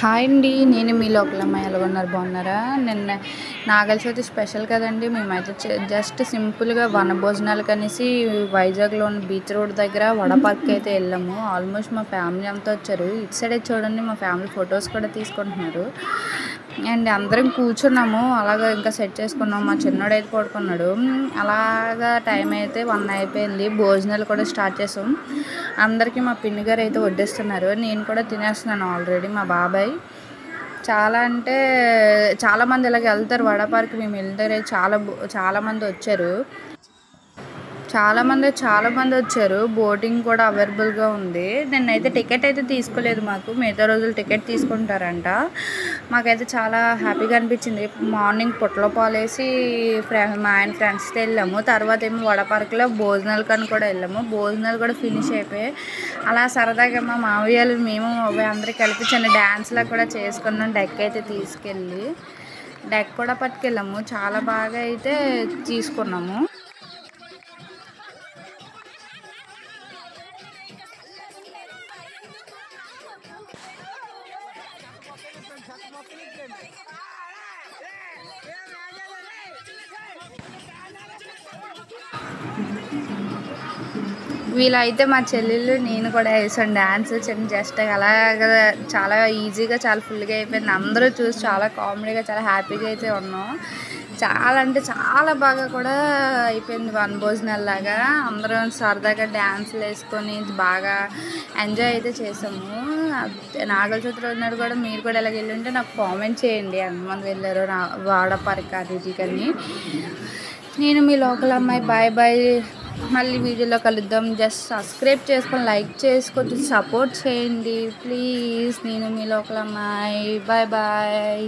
Hi అండి. నేను మీ లోకలమ్మాయి. ఎలా ఉన్నారు? బాగున్నారా? నిన్న నాగల చవితి స్పెషల్ కదండి. మేమైతే జస్ట్ సింపుల్గా వనభోజనాలకు అనేసి వైజాగ్లోని బీచ్ రోడ్ దగ్గర వడపార్క్ అయితే వెళ్ళాము. ఆల్మోస్ట్ మా ఫ్యామిలీ అంతా వచ్చారు. ఇటు సైడే చూడండి, మా ఫ్యామిలీ ఫొటోస్ కూడా తీసుకుంటున్నారు. అండ్ అందరం కూర్చున్నాము. అలాగా ఇంకా సెట్ చేసుకున్నాము. మా చిన్నోడు అయితే పడుకున్నాడు. అలాగా టైం అయితే 1 అయిపోయింది. భోజనాలు కూడా స్టార్ట్ చేసాం. అందరికీ మా పిన్ని గారు అయితే వడ్డిస్తున్నారు. నేను కూడా తినేస్తున్నాను ఆల్రెడీ. మా బాబాయ్ చాలా అంటే చాలామంది ఇలాగ వెళ్తారు వడపార్క్. మేము వెళ్తారే చాలామంది వచ్చారు. చాలామంది వచ్చారు. బోటింగ్ కూడా అవైలబుల్గా ఉంది. నిన్నైతే టికెట్ అయితే తీసుకోలేదు మాకు. మిగతా రోజులు టికెట్ తీసుకుంటారంట. మాకైతే చాలా హ్యాపీగా అనిపించింది. మార్నింగ్ పుట్టలో పాలేసి మా ఆయన ఫ్రెండ్స్తో వెళ్ళాము. తర్వాత ఏమో వడపార్క్లో భోజనాలు కానీ కూడా వెళ్ళాము. భోజనాలు కూడా ఫినిష్ అయిపోయాయి. అలా సరదాగా మా మావయ్యలు మేము అందరూ కలిపి చిన్న డ్యాన్స్లా కూడా చేసుకున్నాం. డెక్ అయితే తీసుకెళ్ళి డెక్ కూడా పట్టుకెళ్ళాము. చాలా బాగా అయితే తీసుకున్నాము. వీళ్ళైతే మా చెల్లెళ్ళు నేను కూడా వేసాను డ్యాన్స్ జస్ట్ అలాగ చాలా ఈజీగా చాలా ఫుల్గా అయిపోయింది. అందరూ చూసి చాలా కామెడీగా చాలా హ్యాపీగా అయితే ఉన్నాం. చాలా అంటే చాలా బాగా కూడా అయిపోయింది వనభోజనాల్లాగా. అందరం సరదాగా డ్యాన్సులు వేసుకొని బాగా ఎంజాయ్ అయితే చేసాము. నాగల చవితి రోజునాడు కూడా మీరు కూడా ఎలాగ వెళ్ళి ఉంటే నాకు కామెంట్ చేయండి. ఎంతమంది వెళ్ళారో వాడపార్క్ అది ఇది కానీ. నేను మీ లోకల్ అమ్మాయి. Bye bye. మళ్ళీ వీడియోలో కలుద్దాం. జస్ట్ సబ్స్క్రైబ్ చేసుకొని లైక్ చేసుకొని సపోర్ట్ చేయండి ప్లీజ్. నేను మీ లోకల్ అమ్మాయి. Bye bye.